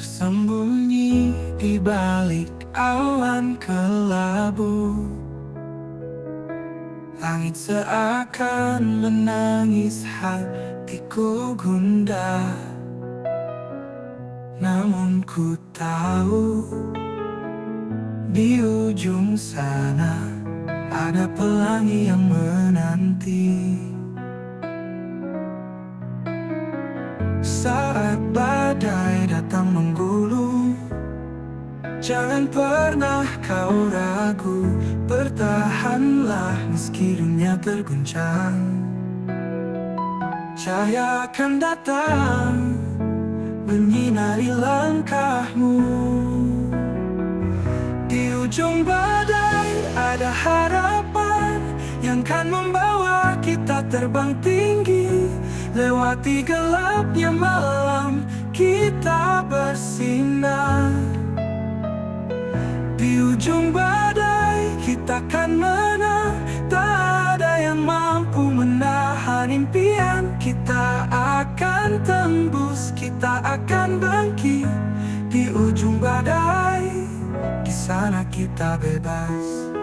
Tersembunyi di balik awan kelabu, langit seakan menangis, hatiku gundah. Namun ku tahu di ujung sana ada pelangi yang menanti. Saat badai datang menggulung, jangan pernah kau ragu. Bertahanlah meski dunia terguncang. Cahaya akan datang menyinari langkahmu. Di ujung badai ada harapan yang kan membawa kita terbang tinggi. Lewati gelapnya malam, kita bersinar. Di ujung badai kita kan menang. Tak ada yang mampu menahan impian. Kita akan tembus, kita akan bangkit. Di ujung badai, di sana kita bebas.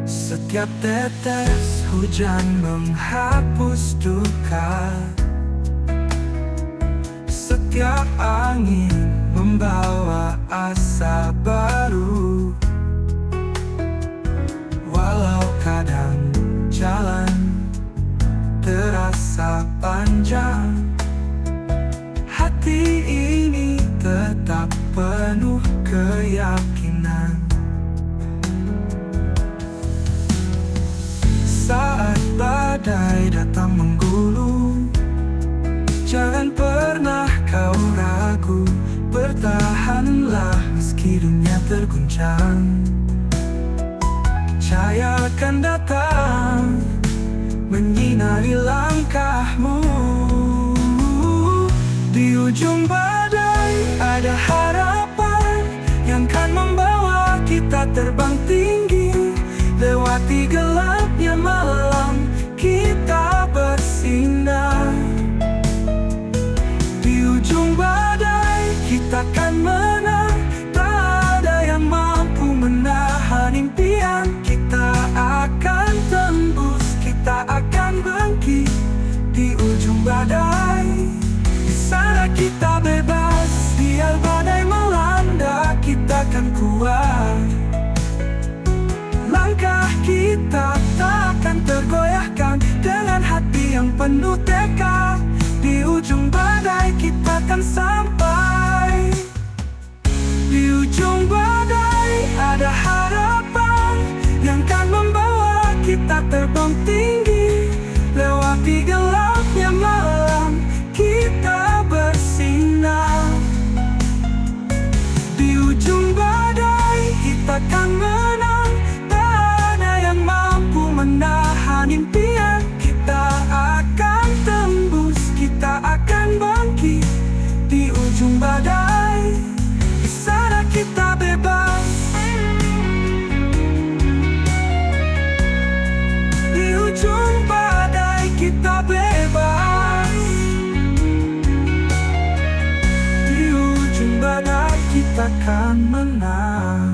Setiap tetes hujan menghapus duka. Setiap angin membawa asa baru. Walau kadang jalan terasa panjang, hati ini tetap penuh keyakinan. Saat badai datang menggulung, jangan pernah kau ragu. Bertahanlah meski dunia terguncang. Cahaya akan datang menyinari langkahmu. Di ujung badai ada harapan yang kan membawa kita terbang tinggi. Lewati gelapnya malam, kita bersinar. Di ujung badai kita kan menang. Tak ada yang mampu menahan impian. Kita akan tembus, kita akan bangkit. Di ujung badai, di sana kita bebas. Biar badai melanda, kita kan kuat. Langkah kita tak akan tergoyahkan. Dengan hati yang penuh tekad, di ujung badai kita akan sampai. Di ujung badai ada harapan yang kan membawa kita terbang tinggi. Lewati gelapnya malam, kita bersinar. Di ujung badai kita akan menang. Menahan impian, kita akan tembus, kita akan bangkit. Di ujung badai, di sana kita bebas. Di ujung badai kita bebas. Di ujung badai kita akan menang.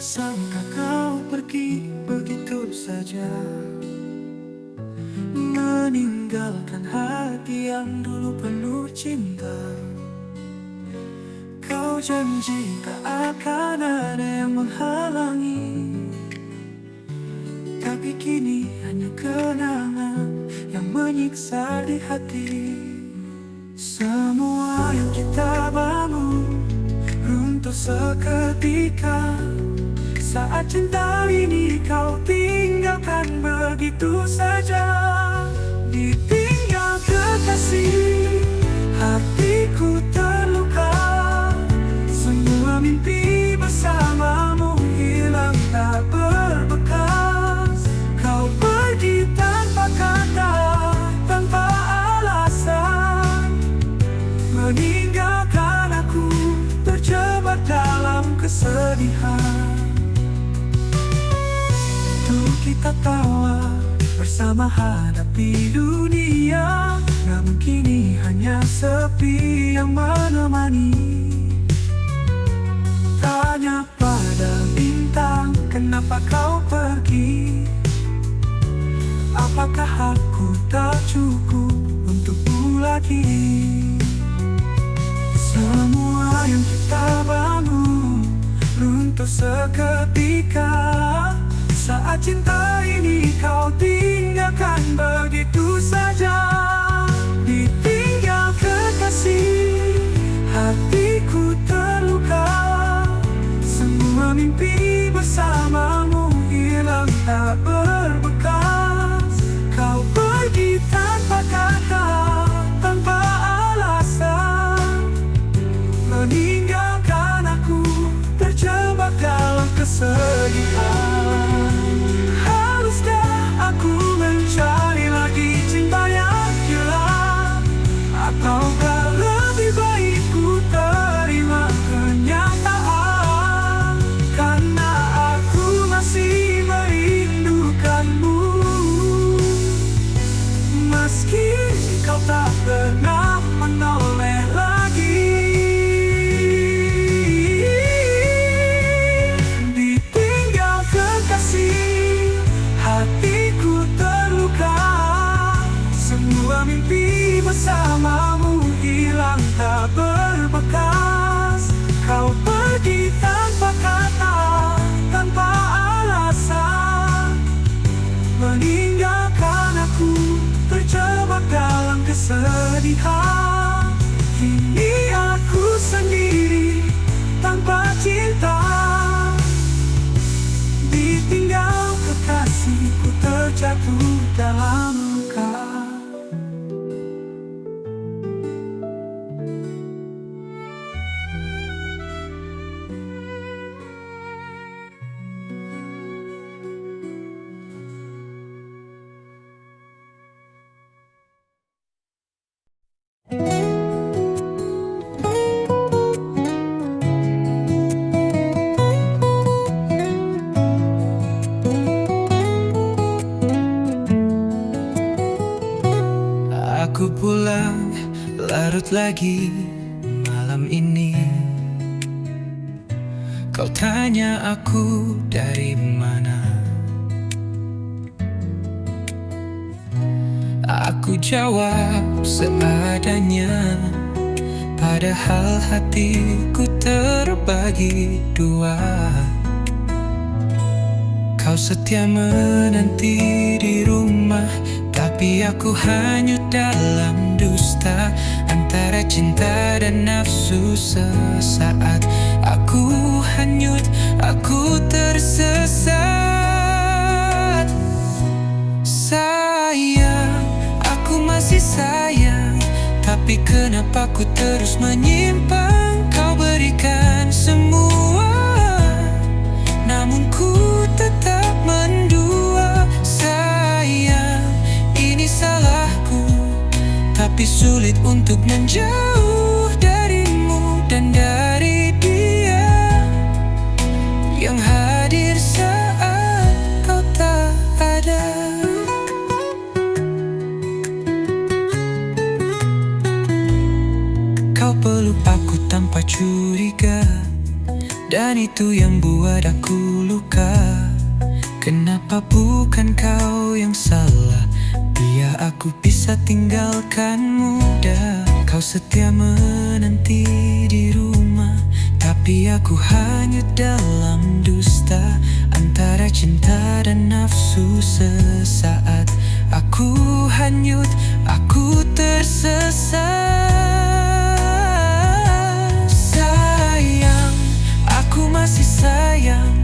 Sangka kau pergi begitu saja, meninggalkan hati yang dulu penuh cinta. Kau janji tak akan ada yang menghalangi, tapi kini hanya kenangan yang menyiksa di hati. Semua yang kita bangun runtuh seketika. Saat cinta ini kau tinggalkan begitu saja. Ditinggal kekasih, hatiku terluka. Semua mimpi bersamamu hilang tak berbekas. Kau pergi tanpa kata, tanpa alasan. tertawa bersama hadapi dunia. Namun kini hanya sepi yang menemani. Tanya pada bintang, kenapa kau pergi? Apakah aku tak cukup untukmu lagi? Semua yang kita bangun runtuh seketika saat cinta ini kau tinggalkan begitu saja. Ditinggal kekasih, hatiku terluka. Semua mimpi bersamamu hilang tak berbekas. Kau pergi tanpa kata, tanpa alasan, meninggalkan aku terjebak dalam kesedihan. Haruskah aku mencari lagi cinta yang hilang, ataukah lebih baik ku terima kenyataan? Karena aku masih merindukanmu, meski kau tak pernah menoleh lagi. Ditinggal kekasih, hatiku terluka. Semua mimpi bersamamu hilang tak berbekas. Kau pergi tanpa kata, tanpa alasan, meninggalkan aku terjebak dalam kesedihan. Kini aku sendiri tanpa cinta. Ditinggal kekasihku terjatuh dalam luka. Aku pulang larut lagi malam ini. Kau tanya aku dari mana, aku jawab seadanya. Padahal hatiku terbagi dua. Kau setia menanti di rumah, tapi aku hanyut dalam dusta antara cinta dan nafsu. Sesaat aku hanyut, aku tersesat. Sayang, aku masih sayang, tapi kenapa ku terus menyimpang? Kau berikan semua, namun ku tetap mendua. Sayang, ini salahku, tapi sulit untuk menjauh darimu dan dari dia yang hadir saat kau tak ada. Kau peluk aku tanpa curiga, dan itu yang buat aku luka. Kenapa bukan kau yang salah? Biar aku bisa tinggalkan mudah. Kau setia menanti di rumah, tapi aku hanyut dalam dusta antara cinta dan nafsu. Sesaat aku hanyut, aku tersesat. Sayang, aku masih sayang,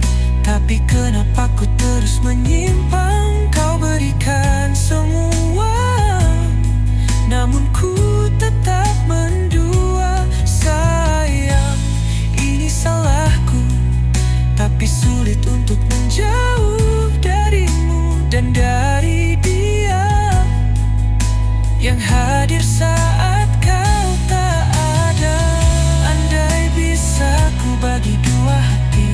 tapi kenapa ku terus menyimpang? Kau berikan semua, namun ku tetap mendua. Sayang, ini salahku, tapi sulit untuk menjauh darimu dan dari dia yang hadir saat kau tak ada. Andai bisa ku bagi dua hati,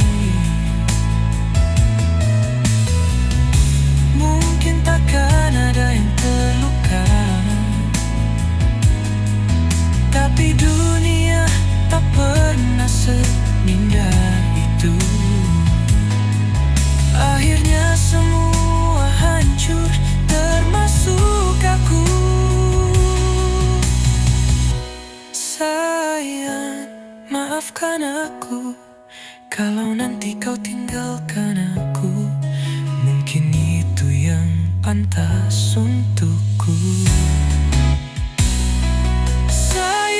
tinggalkan aku. Kalau nanti kau tinggalkan aku, mungkin itu yang pantas untukku. Sayang,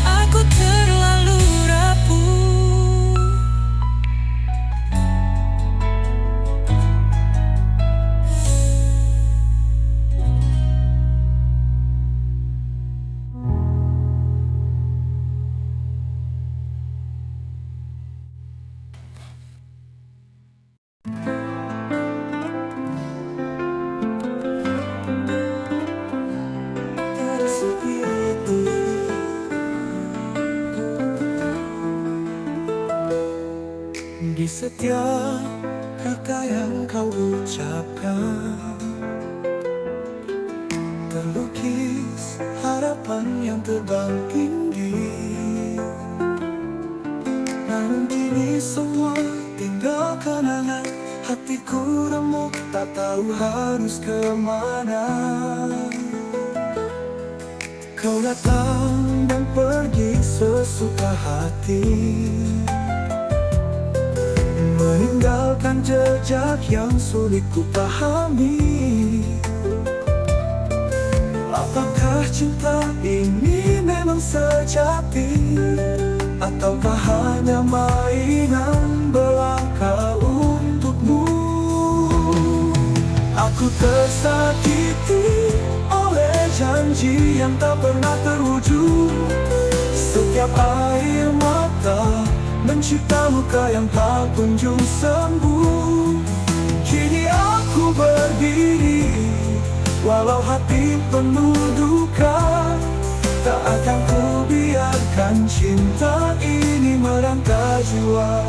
aku terlalu rapuh. Di setiap kata yang kau ucapkan terlukis harapan yang terbang tinggi. Namun kini semua tinggal kenangan. Hatiku remuk tak tahu harus kemana. Kau datang dan pergi sesuka hati, meninggalkan jejak yang sulit ku pahami. Apakah cinta ini memang sejati, ataukah hanya mainan belaka untukmu? Aku tersakiti oleh janji yang tak pernah terwujud. Setiap air mata mencipta luka yang tak kunjung sembuh. Kini aku berdiri, walau hati penuh duka. Tak akan ku biarkan cinta ini merantau jiwa.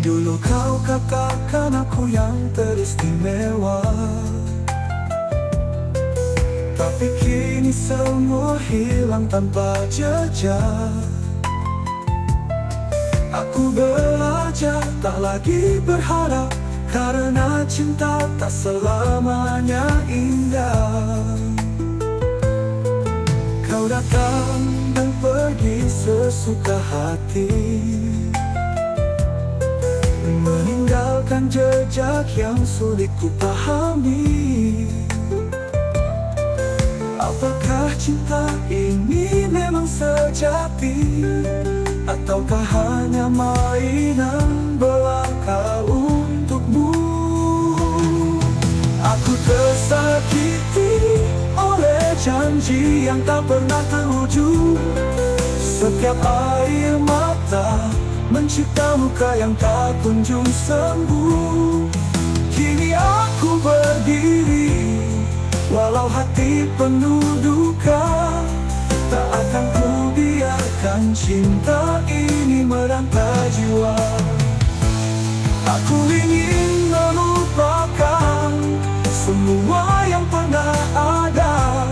Dulu kau katakan aku yang teristimewa, tapi kini semua hilang tanpa jejak. Aku belajar tak lagi berharap, karena cinta tak selamanya indah. Kau datang dan pergi sesuka hati, meninggalkan jejak yang sulit ku pahami. Apakah cinta ini memang sejati, ataukah hanya mainan belaka untukmu? Aku tersakiti oleh janji yang tak pernah terwujud. Setiap air mata mencipta luka yang tak kunjung sembuh. Kini aku berdiri, walau hati penuh duka. Tak akan ku biarkan cinta ini merantai jiwa. Aku ingin melupakan semua yang pernah ada,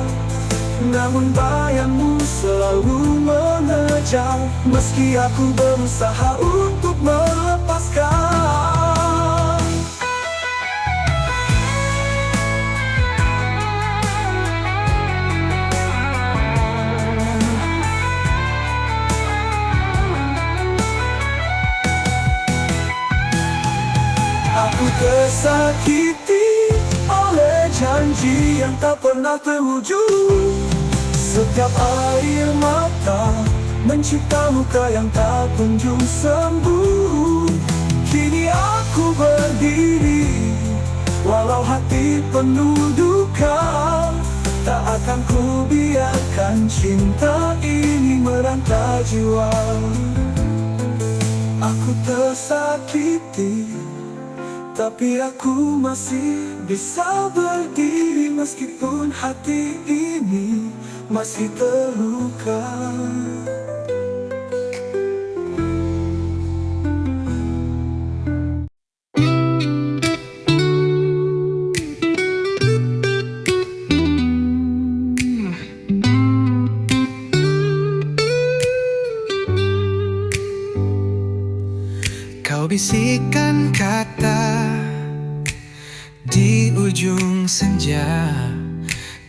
namun bayangmu selalu mengejar. Meski aku berusaha untuk melepaskan. Aku tersakiti oleh janji yang tak pernah terwujud. Setiap air mata mencipta luka yang tak kunjung sembuh. Kini aku berdiri, walau hati penuh duka. Tak akan ku biarkan cinta ini merantai jiwa. Aku tersakiti, tapi aku masih bisa berdiri meskipun hati ini masih terluka. Kau bisikan kata di ujung senja,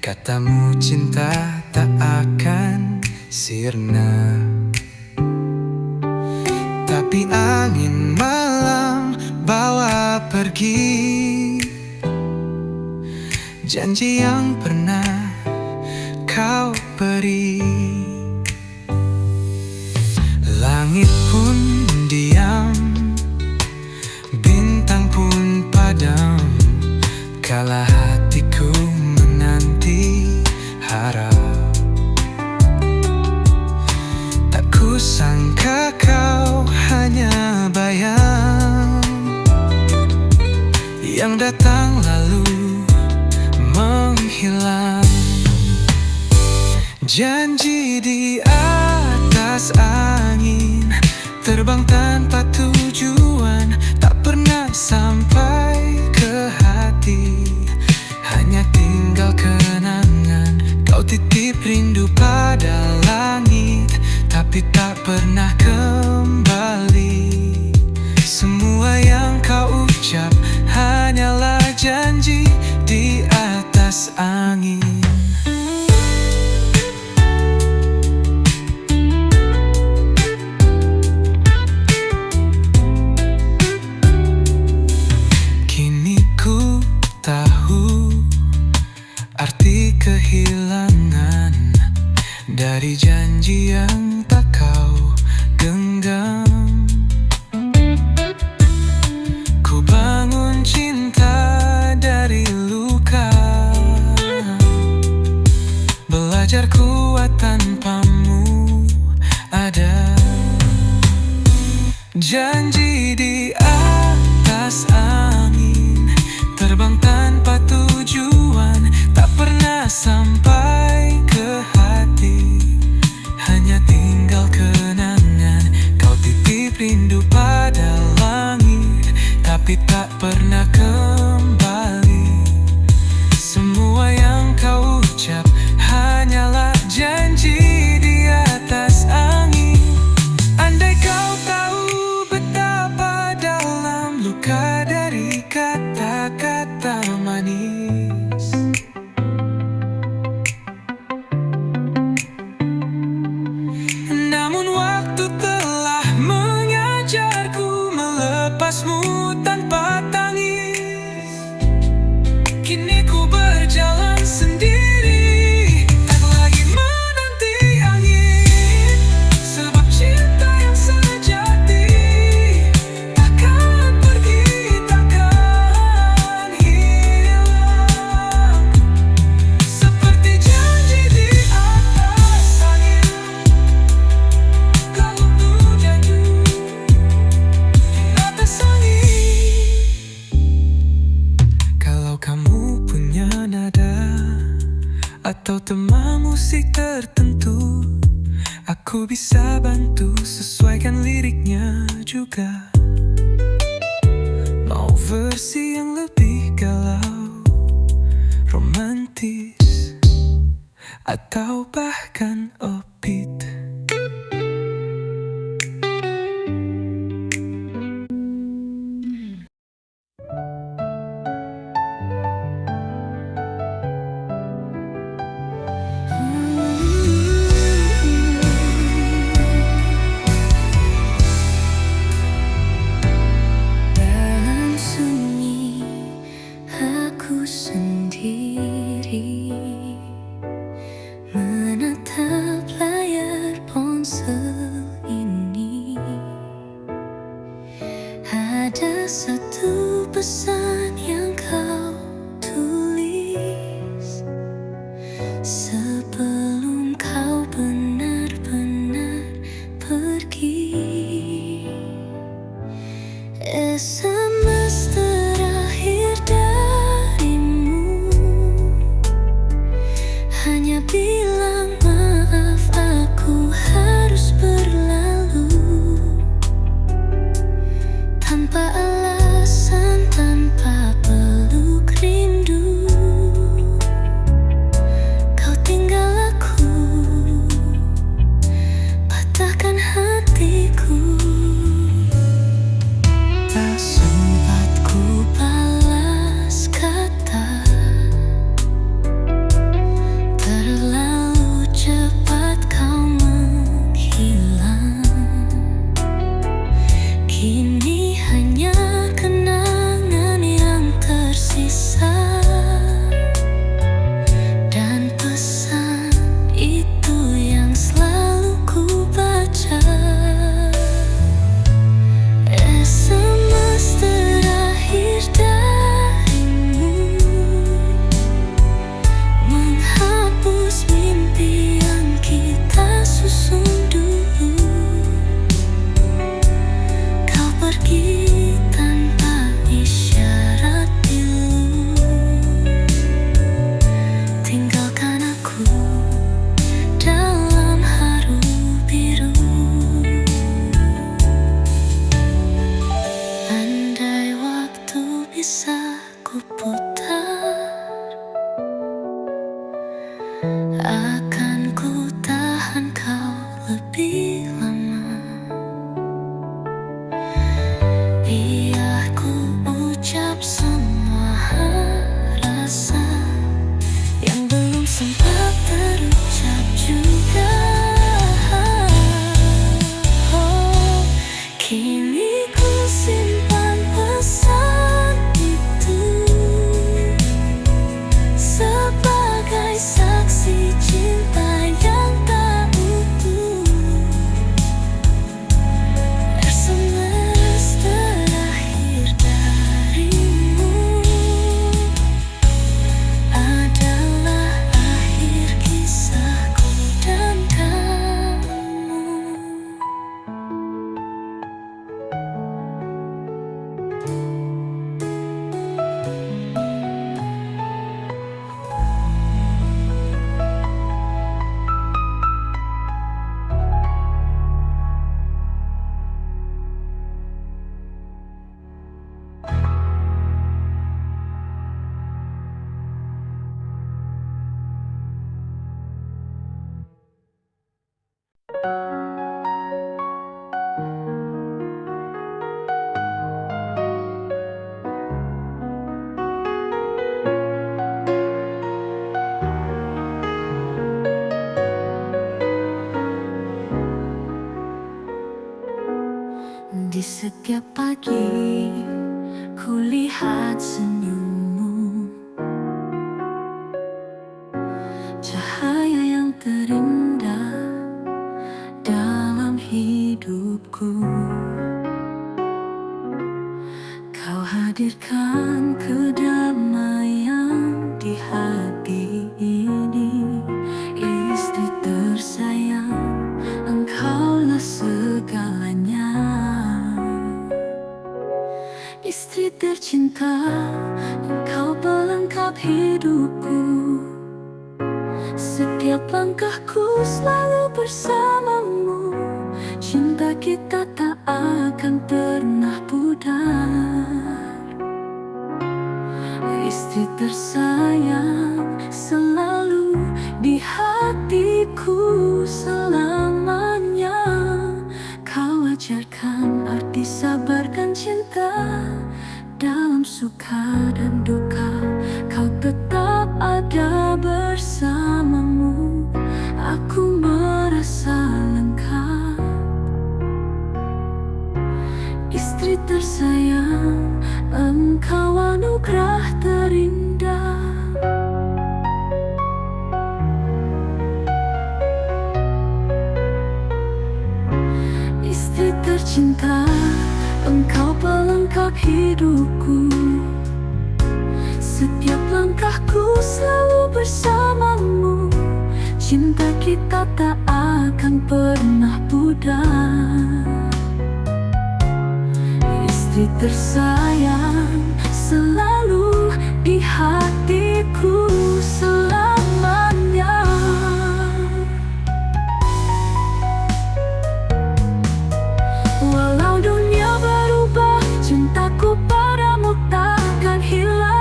katamu cinta tak akan sirna. Tapi angin malam bawa pergi janji yang pernah kau beri. Langit pun diam, bintang pun padam, kala hatiku menanti harap. Tak kusangka kau hanya bayang yang datang lalu menghilang. Janji di atas angin, terbang tanpa tujuan, tak pernah sampai ke hati, hanya tinggal kenangan. Kau titip rindu pada langit, tapi tak pernah kembali. Semua yang kau ucap hanyalah janji di atas angin. Kini ku tahu arti kehilangan dari janji yang tak kau genggam. Ku bangun cinta dari luka, belajar kuat tanpamu ada. Janji di atas angin, terbang tanpa tujuan, tak pernah sampai ke hati, hanya tinggal kenangan. Kau titip rindu pada langit, tapi tak pernah kembali. Semua yang kau ucap hanyalah janji di atas angin. Andai kau tahu betapa dalam luka dari kata-kata manis, namun waktu telah mengajarku melepasmu tanpa tangis. Kini ku berjalan sendiri, tak lagi menanti angin, sebab cinta yang sejati takkan pergi, takkan hilang. Seperti janji di atas angin, kalau hujan di atas angin. Kalau kamu punya nada atau tema musik tertentu, aku bisa bantu sesuaikan liriknya juga. Mau versi yang lebih galau, romantis, atau bahkan upbeat. Dalam sunyi aku sendiri menatap layar ponsel ini. Ada satu pesan yang kau tulis sebelum kau benar-benar pergi. SMS terakhir darimu hanya bilang maaf, aku harus berlalu tanpa alasan, tanpa peluk rindu. Kau tinggal aku, patahkan hatiku. Tak Kini hanya kenangan yang tersisa, dan pesan itu yang selalu ku baca. SMS terakhir darimu menghapus mimpi yang kita susun dulu. Kau pergi tanpa isyarat pilu, tinggalkan aku dalam haru biru. Andai waktu bisa ku putar, akan ku tahan kau lebih lama. Biar ku ucap semua rasa yang belum sempat terucap juga. Oh, kini ku simpan pesan itu sebagai saksi cinta yang tak utuh. SMS terakhir darimu adalah akhir kisahku dan kamu. Di setiap pagi ku lihat senyummu, cahaya yang terindah dalam hidupku. Kau hadirkan kedamaian di hati ini. Istri tersayang, engkaulah segalanya. Istri tercinta, engkau pelengkap hidupku. Setiap langkahku selalu bersamamu. Cinta kita tak akan pernah pudar. Istri tersayang, selalu di hatiku selamanya. Kau ajarkan arti sabar dan cinta. Dalam suka dan duka, kau tetap ada bersamamu. Aku merasa lengkap. Istri tersayang, engkau anugerah terindah. Istri tercinta, engkau pelengkap hidupku. Setiap langkahku selalu bersamamu. Cinta kita tak akan pernah pudar. Istri tersayang, selalu di hatiku selamanya. Walau dunia berubah, cintaku padamu takkan hilang.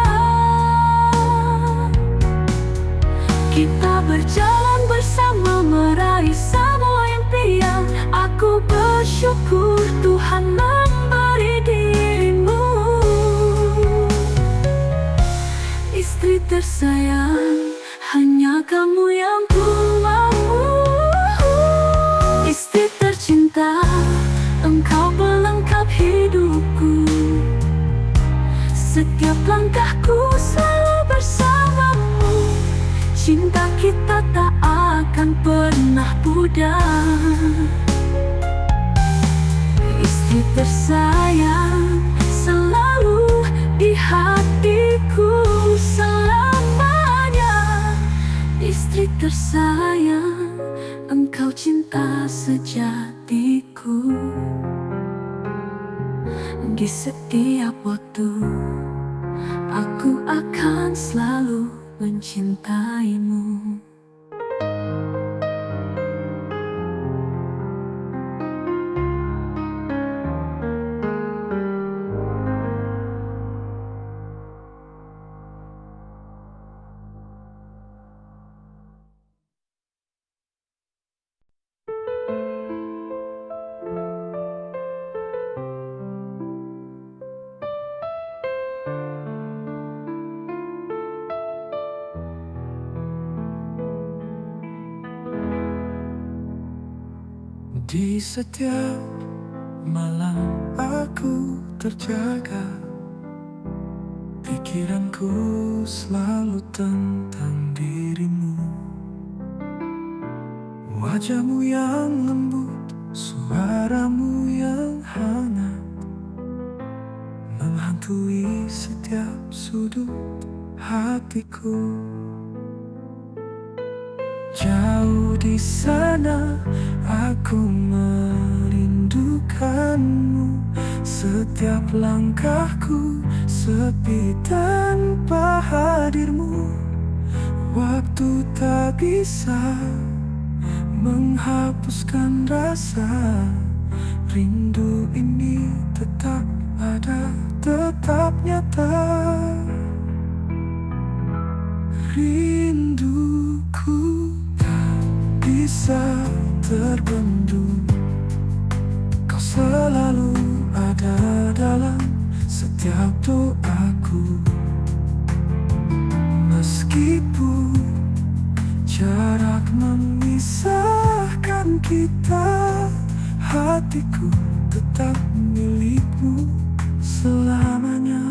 Kita berjalan bersama meraih semua impian. Aku bersyukur Tuhan memberi dirimu. Istri tersayang, hanya kamu yang ku mau. Istri tercinta, engkau pelengkap setiap hidupku. Setiap langkahku selalu bersamamu. Cinta kita tak akan pernah pudar. Istri tersayang selalu di hatiku selamanya. Istri tersayang, engkau cinta sejatiku. Di setiap waktu aku akan selalu mencintaimu. Di setiap malam aku terjaga, pikiranku selalu tentang dirimu. Wajahmu yang lembut, suaramu yang hangat, menghantui setiap sudut hatiku. Jauh di sana aku merindukanmu. Setiap langkahku sepi tanpa hadirmu. Waktu tak bisa menghapuskan rasa. Rindu ini tetap ada, tetap nyata. Rinduku bisa terbendung. Kau selalu ada dalam setiap doaku. Meskipun jarak memisahkan kita, hatiku tetap milikmu selamanya.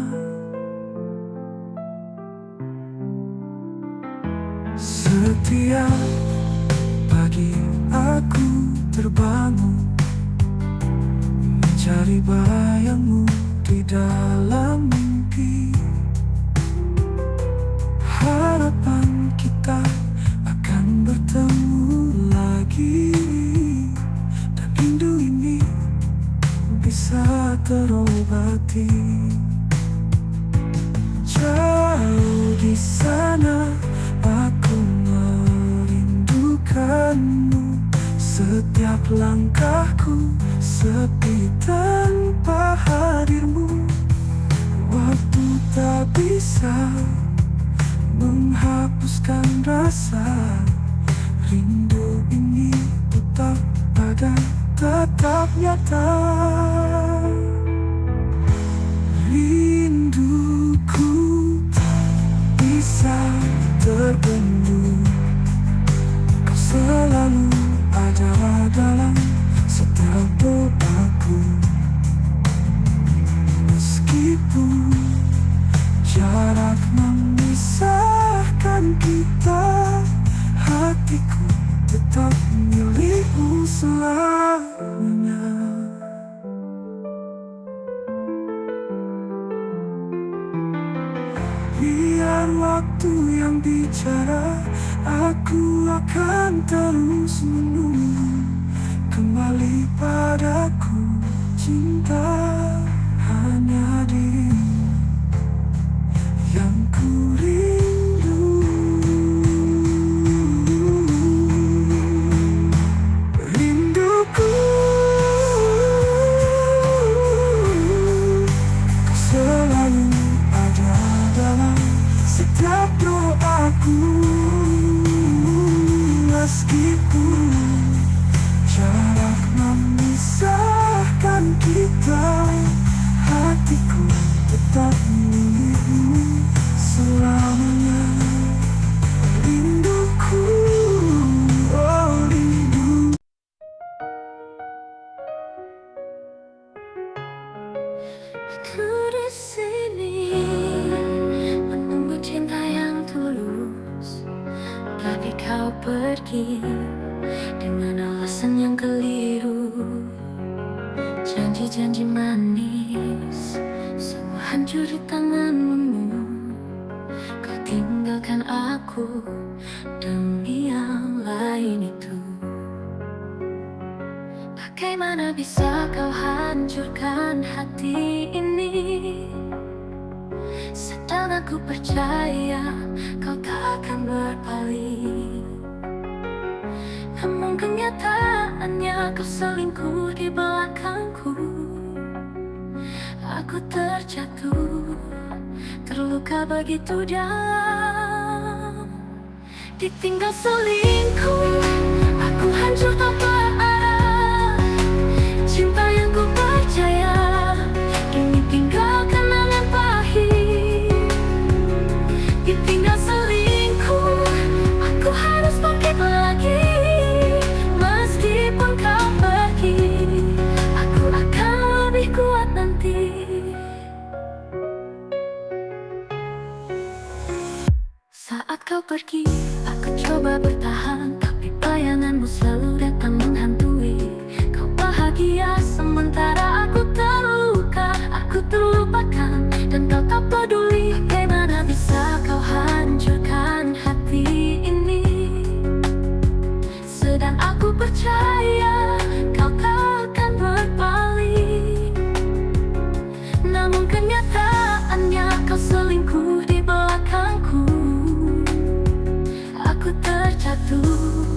Setiap pagi aku terbangun, mencari bayangmu di dalam mimpi. Harapan kita akan bertemu lagi, dan rindu ini bisa terobati. Jauh di sana aku merindukanmu. Setiap langkahku sepi tanpa hadirmu. Waktu tak bisa menghapuskan rasa. Rindu ini tetap ada, tetap nyata. Rinduku tak bisa terbendung. Kau selalu ada dalam setiap doaku. Meskipun jarak memisahkan kita, hatiku tetap milikmu selamanya. Biar waktu yang bicara, aku akan terus menunggu. Kembali padaku cinta, hanya dirimu yang ku rindu. Rinduku kau selalu ada dalam setiap doaku. Meskipun jarak memisahkan kita, Ku di sini menunggu cinta yang tulus, tapi kau pergi dengan alasan yang keliru. Janji-janji manis semua hancur di tanganmu. Kau tinggalkan aku demi yang lain itu. Bagaimana bisa kau hancurkan hati ini? Sedang aku percaya kau tak akan berpaling. Namun kenyataannya kau selingkuh di belakangku. Aku terjatuh, terluka begitu dalam. Ditinggal selingkuh, aku hancur tanpa arah. Cinta yang ku percaya kini tinggal kenangan pahit. Ditinggal selingkuh, aku harus bangkit lagi. Meskipun kau pergi, aku akan lebih kuat nanti. Saat kau pergi, aku coba bertahan, tapi bayanganmu selalu datang menghantui. Kau bahagia sementara aku terluka, aku terlupakan dan kau tak peduli. Bagaimana bisa kau hancurkan hati ini? Sedang aku percaya kau tak akan berpaling. Namun kenyataannya kau selingkuh di belakangku. Aku terjatuh,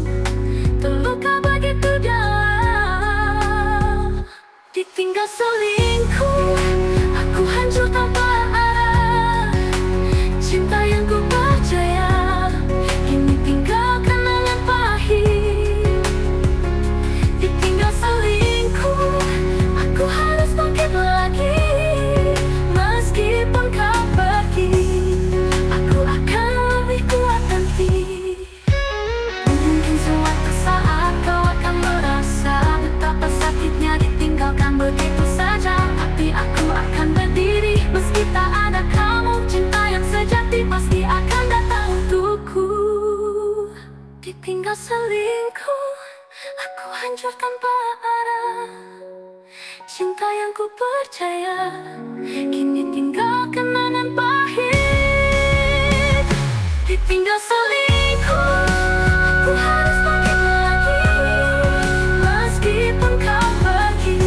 terluka begitu dalam. Ditinggal selingkuh, aku hancur tanpa arah. Cinta yang ku percaya kini tinggal kenangan pahit. Ditinggal selingkuh, aku harus bangkit lagi. Meskipun kau pergi, aku akan lebih kuat nanti. Mungkin suatu saat kau akan merasa betapa sakitnya ditinggalkan begitu saja, tapi aku akan berdiri. Meski tak ada kamu, cinta yang sejati pasti akan datang untukku. Ditinggal selingkuh, aku hancur tanpa arah. Cinta yang ku percaya kini tinggal kenangan pahit. Ditinggal selingkuh, aku harus bangkit lagi. Meskipun kau pergi,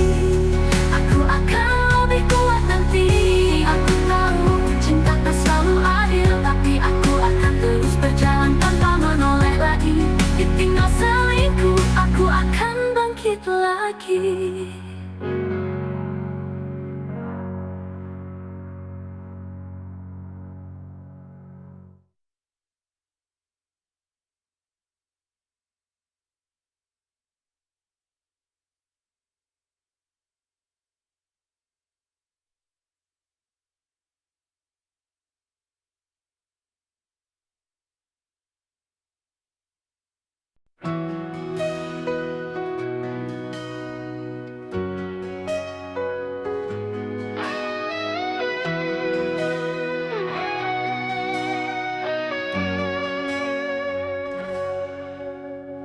aku akan lebih kuat nanti. Aku tahu cinta tak selalu adil, tapi aku akan terus berjalan tanpa menoleh lagi. Ditinggal selingkuh, aku akan bangkit lagi.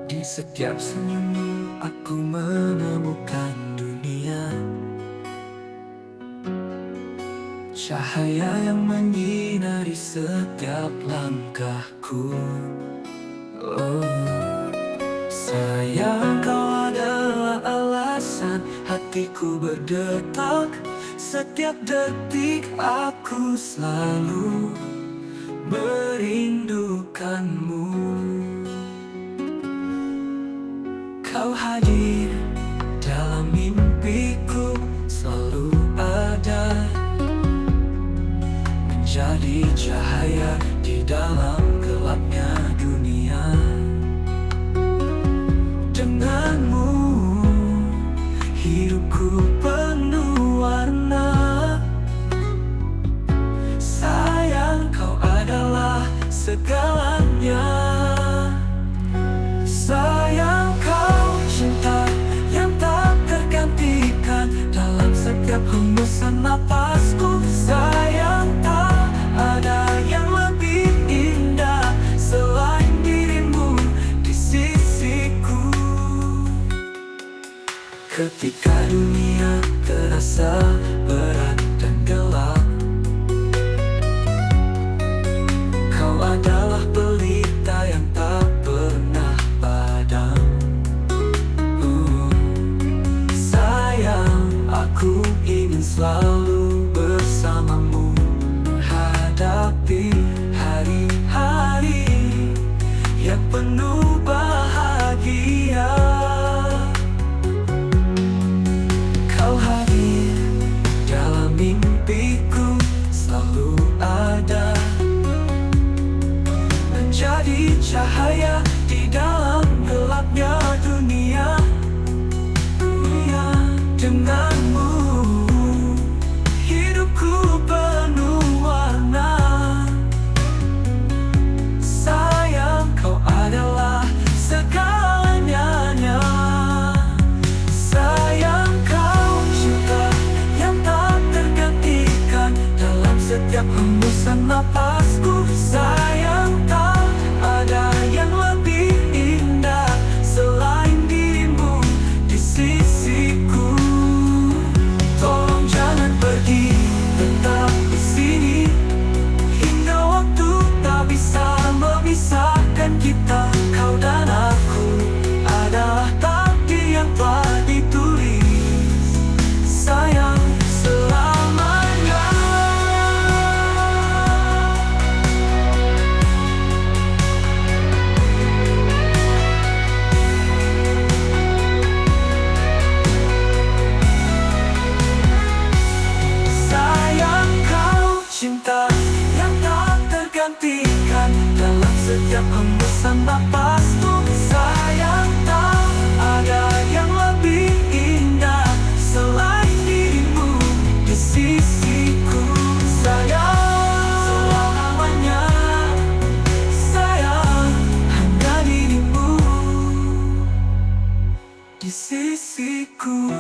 Di setiap senyummu aku menemukan dunia, cahaya yang menyinari setiap langkahku. Oh, sayang, kau adalah alasan hatiku berdetak. Setiap detik aku selalu merindukanmu. Kau hadir dalam mimpiku, selalu ada, menjadi cahaya di dalam gelapnya dunia. Denganmu hidupku penuh warna. Sayang, kau adalah segalanya. Sayang, kau cinta yang tak tergantikan dalam setiap hembusan napasku. Sayang, tak ada yang lebih indah selain dirimu di sisiku. Ketika dunia terasa berat dan gelap, kau adalah pelita yang tak pernah padam. Sayang, aku ingin selalu bersamamu menghadapi hari-hari yang penuh bahagia. Kau hadir dalam mimpiku, selalu ada, menjadi cahaya di dalam gelapnya dunia. Denganmu hidupku penuh warna. Sayang, kau adalah segalanya. Sayang, kau cinta yang tak tergantikan dalam setiap hembusan napasku. Sayang, tak ada yang lebih indah selain dirimu di sisiku. Tolong jangan pergi, tetap di sini hingga waktu tak bisa memisahkan kita. Kau dan aku adalah takdir yang telah ditulis, sayang, selamanya. Sayang, kau cinta yang tak tergantikan dalam setiap hembusan napasku. Sayang, tak ada yang lebih indah selain dirimu di sisiku. Sayang, selamanya. Sayang, hanya dirimu di sisiku.